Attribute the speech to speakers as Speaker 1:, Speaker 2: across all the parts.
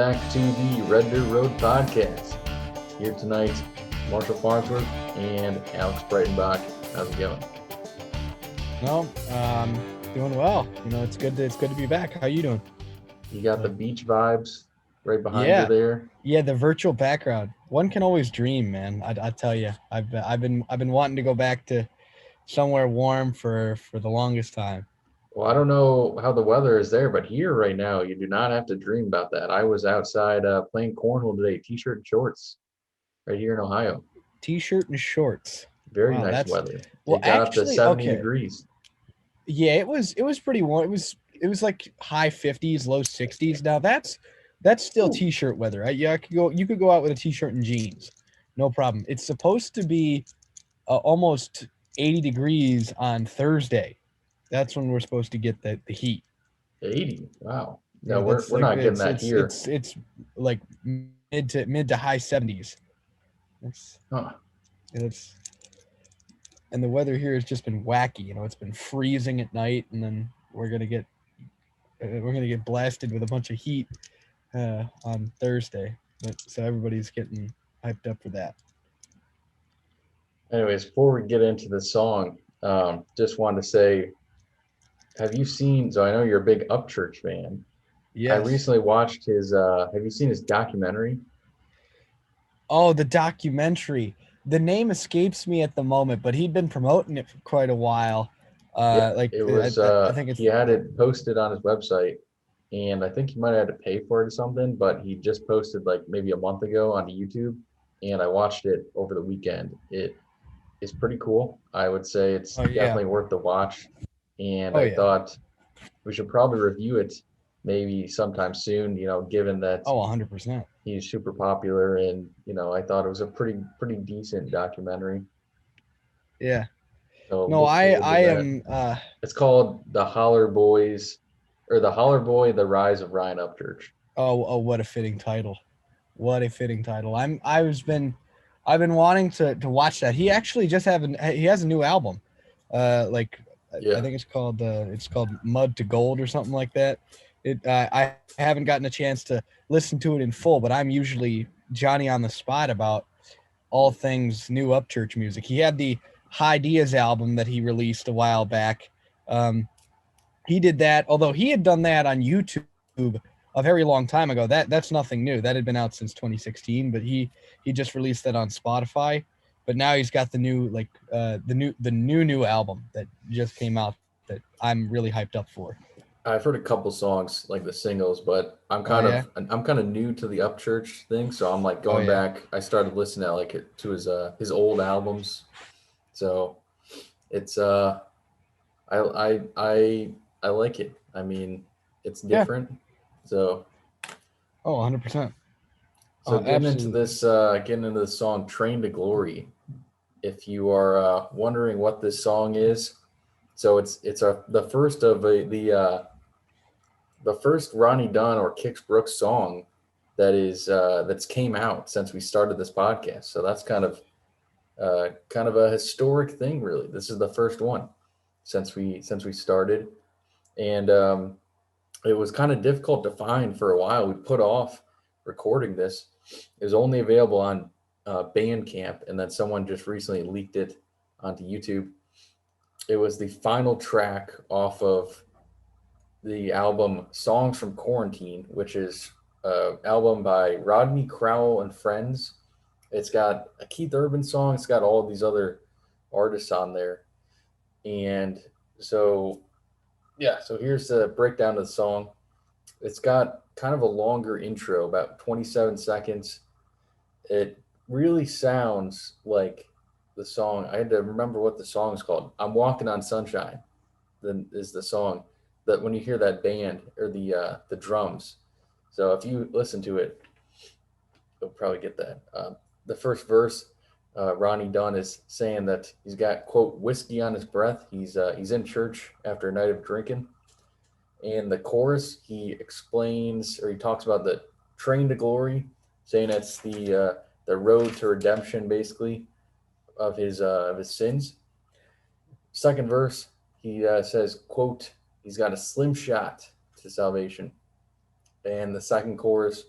Speaker 1: back to the Red Dirt Road podcast. Here tonight, Marshall Farnsworth and Alex Breitenbach. How's it going?
Speaker 2: No, doing well. It's good to be back. How you doing?
Speaker 1: You got the beach vibes right behind you there.
Speaker 2: Yeah, the virtual background. One can always dream, man. I tell you, I've been wanting to go back to somewhere warm for the longest time.
Speaker 1: Well, I don't know how the weather is there, but here right now, you do not have to dream about that. I was outside playing cornhole today, t-shirt and shorts, right here in Ohio.
Speaker 2: T-shirt and shorts.
Speaker 1: Very
Speaker 2: Wow,
Speaker 1: nice
Speaker 2: that's
Speaker 1: weather.
Speaker 2: well,
Speaker 1: It got up to
Speaker 2: actually,
Speaker 1: 70
Speaker 2: okay.
Speaker 1: degrees.
Speaker 2: Yeah, it was pretty warm. It was like high 50s, low 60s. Now that's still
Speaker 1: Ooh.
Speaker 2: t-shirt weather. Right? Yeah, you could go out with a t-shirt and jeans. No problem. It's supposed to be almost 80 degrees on Thursday. That's when we're supposed to get the heat.
Speaker 1: 80. Wow. No,
Speaker 2: Yeah, that's
Speaker 1: we're
Speaker 2: like
Speaker 1: not getting that here.
Speaker 2: it's like mid to high 70s. It's
Speaker 1: Huh.
Speaker 2: it's and the weather here has just been wacky. It's been freezing at night, and then we're gonna get blasted with a bunch of heat on Thursday. So everybody's getting hyped up for that.
Speaker 1: Anyways, before we get into the song, just wanted to say, have you seen? So I know you're a big Upchurch fan. I
Speaker 2: Yes.
Speaker 1: recently watched his. Have you seen his documentary?
Speaker 2: Oh, the documentary. The name escapes me at the moment, but he'd been promoting it for quite a while.
Speaker 1: Yeah,
Speaker 2: Like
Speaker 1: it was.
Speaker 2: I think
Speaker 1: He
Speaker 2: it's.
Speaker 1: had it posted on his website, and I think he might have had to pay for it or something. But he just posted like maybe a month ago on YouTube, and I watched it over the weekend. It is pretty cool. I would say it's
Speaker 2: Oh yeah.
Speaker 1: definitely worth the watch, and
Speaker 2: Oh
Speaker 1: I
Speaker 2: yeah.
Speaker 1: thought we should probably review it maybe sometime soon. Given that
Speaker 2: Oh, 100%.
Speaker 1: he's super popular, and I thought it was a pretty decent documentary.
Speaker 2: Yeah.
Speaker 1: So
Speaker 2: No,
Speaker 1: look
Speaker 2: I
Speaker 1: forward to
Speaker 2: I
Speaker 1: that.
Speaker 2: am.
Speaker 1: It's called The Holler Boys, or The Holler Boy: The Rise of Ryan Upchurch.
Speaker 2: Oh, what a fitting title. What a fitting title. I've been wanting to watch that. He has a new album. Like I
Speaker 1: Yeah,
Speaker 2: think it's called Mud to Gold or something like that. I haven't gotten a chance to listen to it in full, but I'm usually Johnny on the spot about all things new Upchurch music. He had the High Diaz album that he released a while back. Um, he did that, although he had done that on YouTube a very long time ago. That's nothing new. That had been out since 2016, but he just released that on Spotify. But now he's got the new the new album that just came out that I'm really hyped up for.
Speaker 1: I've heard a couple songs like the singles, but
Speaker 2: Oh yeah,
Speaker 1: I'm kind of new to the Upchurch thing, so I'm like
Speaker 2: oh
Speaker 1: going
Speaker 2: yeah,
Speaker 1: back. I started listening to his old albums, so it's I I I I like it. I mean, it's
Speaker 2: yeah.
Speaker 1: different. So
Speaker 2: Oh, 100%.
Speaker 1: so
Speaker 2: Absolutely.
Speaker 1: getting into the song "Train to Glory." If you are wondering what this song is, so it's the first of the first Ronnie Dunn or Kix Brooks song that's came out since we started this podcast. So that's kind of a historic thing, really. This is the first one since we started, and it was kind of difficult to find for a while. We put off recording this. It was only available on Bandcamp, and then someone just recently leaked it onto YouTube. It was the final track off of the album Songs from Quarantine, which is an album by Rodney Crowell and Friends. It's got a Keith Urban song, it's got all of these other artists on there. And so, yeah, so here's the breakdown of the song. It's got kind of a longer intro, about 27 seconds. It really sounds like the song. I had to remember what the song is called. I'm Walking on Sunshine, then is the song that when you hear that band or the drums. So if you listen to it, you'll probably get that. The first verse, Ronnie Dunn is saying that he's got quote whiskey on his breath. He's in church after a night of drinking. And the chorus, he explains or he talks about the train to glory, saying it's the road to redemption, basically, of his sins. Second verse, he says, quote, he's got a slim shot to salvation. And the second chorus,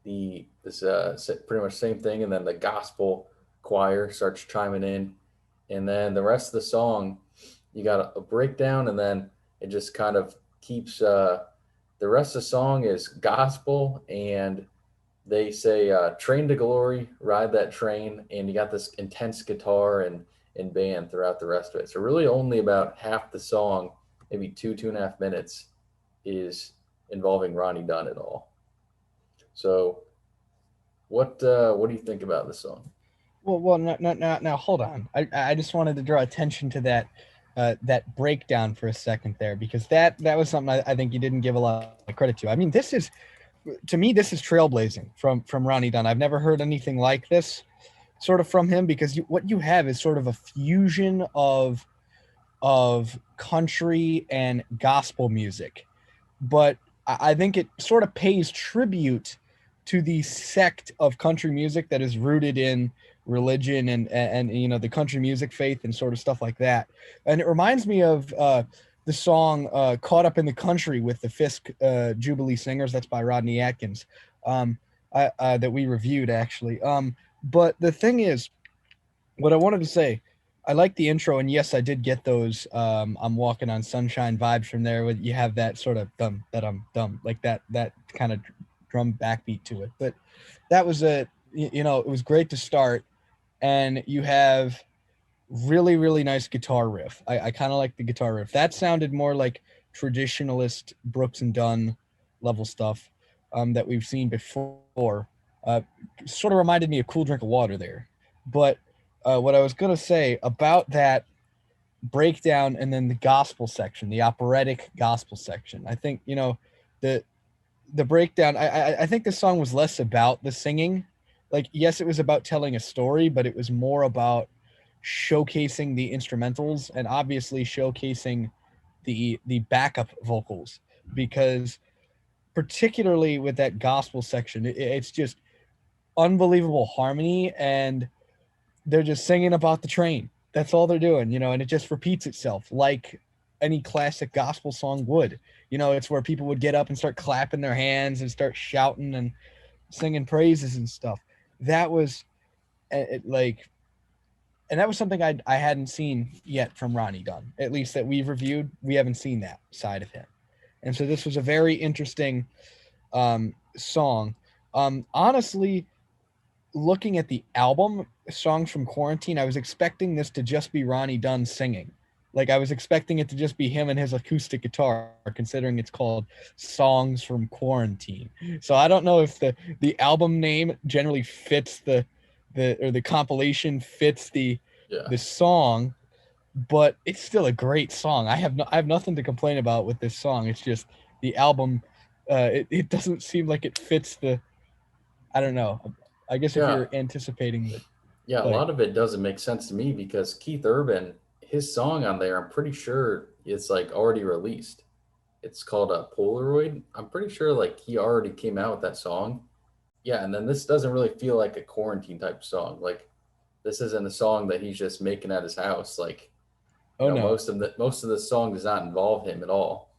Speaker 1: pretty much same thing, and then the gospel choir starts chiming in, and then the rest of the song, you got a breakdown, and then it just kind of keeps. The rest of the song is gospel, and they say "Train to Glory, ride that train," and you got this intense guitar and band throughout the rest of it. So really, only about half the song, maybe 2.5 minutes, is involving Ronnie Dunn at all. So what do you think about this song?
Speaker 2: Well, now, hold on. I just wanted to draw attention to that breakdown for a second there, because that was something I think you didn't give a lot of credit to. I mean, this is, to me, this is trailblazing from Ronnie Dunn. I've never heard anything like this sort of from him, because what you have is sort of a fusion of country and gospel music, but I think it sort of pays tribute to the sect of country music that is rooted in religion and you know, the country music faith and sort of stuff like that. And it reminds me of the song "Caught Up in the Country" with the Fisk Jubilee Singers. That's by Rodney Atkins, that we reviewed actually. But the thing is, what I wanted to say, I like the intro, and yes, I did get those. I'm walking on sunshine vibes from there. With you have that sort of dum, like that kind of drum backbeat to it. But that was you know, it was great to start, and you have really nice guitar riff. I kind of like the guitar riff. That sounded more like traditionalist Brooks and Dunn level stuff that we've seen before. Uh, Sort of reminded me of Cool Drink of Water there. But what I was going to say about that breakdown and then the gospel section, the operatic gospel section, I think, you know, the the breakdown, I think the song was less about the singing. Like, yes, it was about telling a story, but it was more about showcasing the instrumentals and obviously showcasing the backup vocals, because particularly with that gospel section, it's just unbelievable harmony, and they're just singing about the train. That's all they're doing, you know, and it just repeats itself like any classic gospel song would. You know, it's where people would get up and start clapping their hands and start shouting and singing praises and stuff. That was like, and that was something I hadn't seen yet from Ronnie Dunn, at least that we've reviewed. We haven't seen that side of him, and so this was a very interesting song. Honestly, looking at the album Songs from Quarantine, I was expecting this to just be Ronnie Dunn singing. Like, I was expecting it to just be him and his acoustic guitar, considering it's called Songs from Quarantine. So I don't know if the album name generally fits the compilation fits
Speaker 1: Yeah,
Speaker 2: the song, but it's still a great song. I have nothing to complain about with this song. It's just the album, it doesn't seem like it fits the, I don't know. I guess if
Speaker 1: yeah,
Speaker 2: you're anticipating,
Speaker 1: yeah. A
Speaker 2: but
Speaker 1: lot of it doesn't make sense to me because Keith Urban, his song on there, I'm pretty sure it's like already released. It's called a Polaroid. I'm pretty sure like he already came out with that song. Yeah, and then this doesn't really feel like a quarantine type song. Like this isn't a song that he's just making at his house. Like,
Speaker 2: oh no,
Speaker 1: most of the song does not involve him at all.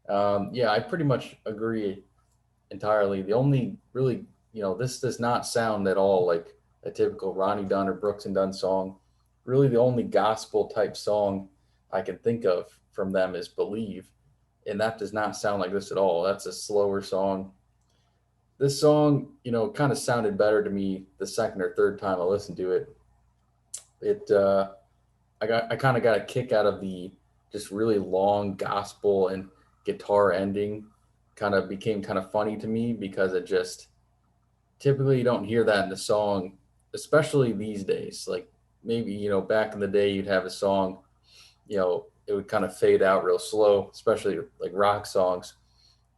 Speaker 1: Yeah, I pretty much agree entirely. The only really, this does not sound at all like a typical Ronnie Dunn or Brooks and Dunn song. Really, the only gospel type song I can think of from them is Believe, and that does not sound like this at all. That's a slower song. This song, kind of sounded better to me the second or third time I listened to it. It I kind of got a kick out of the just really long gospel and guitar ending. Kind of became kind of funny to me because it just typically you don't hear that in the song, especially these days. Like maybe back in the day you'd have a song, it would kind of fade out real slow, especially like rock songs.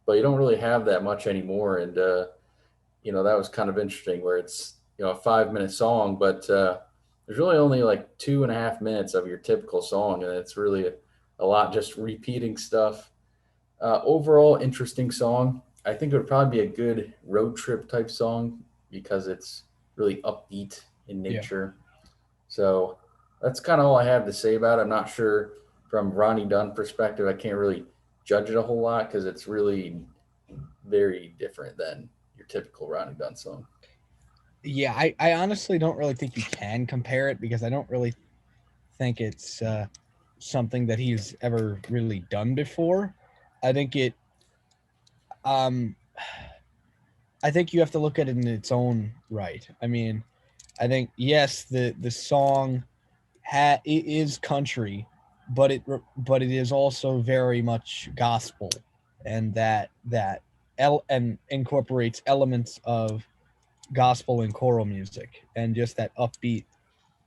Speaker 1: But you don't really have that much anymore, and that was kind of interesting where it's a 5 minute song, but there's really only like 2.5 minutes of your typical song, and it's really a lot just repeating stuff. Overall, interesting song. I think it would probably be a good road trip type song because it's really upbeat in
Speaker 2: yeah.
Speaker 1: nature. So that's kind of all I have to say about it. I'm not sure from Ronnie Dunn perspective. I can't really judge it a whole lot because it's really very different than your typical Ronnie Dunn song.
Speaker 2: Yeah, I honestly don't really think you can compare it because I don't really think it's something that he's ever really done before. I think it um I think you have to look at it in its own right. I mean, I think yes, the song it is country, but it is also very much gospel, and and incorporates elements of gospel and choral music, and just that upbeat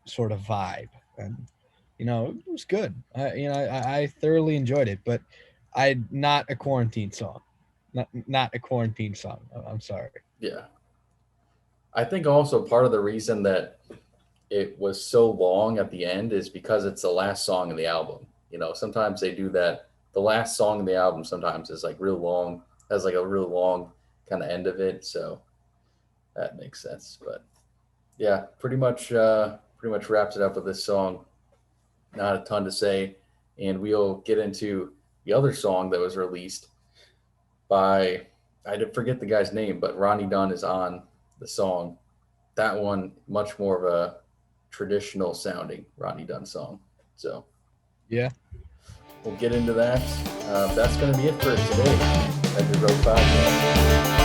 Speaker 2: sort of vibe. And it was good. I thoroughly enjoyed it, but I not a quarantine song, not a quarantine song. I'm sorry.
Speaker 1: Yeah. I think also part of the reason that it was so long at the end is because it's the last song in the album. Sometimes they do that. The last song in the album sometimes is like real long, has like a real long kind of end of it. So that makes sense. But yeah, pretty much wraps it up with this song. Not a ton to say, and we'll get into the other song that was released by, I did forget the guy's name, but Ronnie Dunn is on the song. That one much more of a traditional sounding Ronnie Dunn song. So
Speaker 2: Yeah.
Speaker 1: we'll get into that. That's going to be it for today. At the Road Podcast.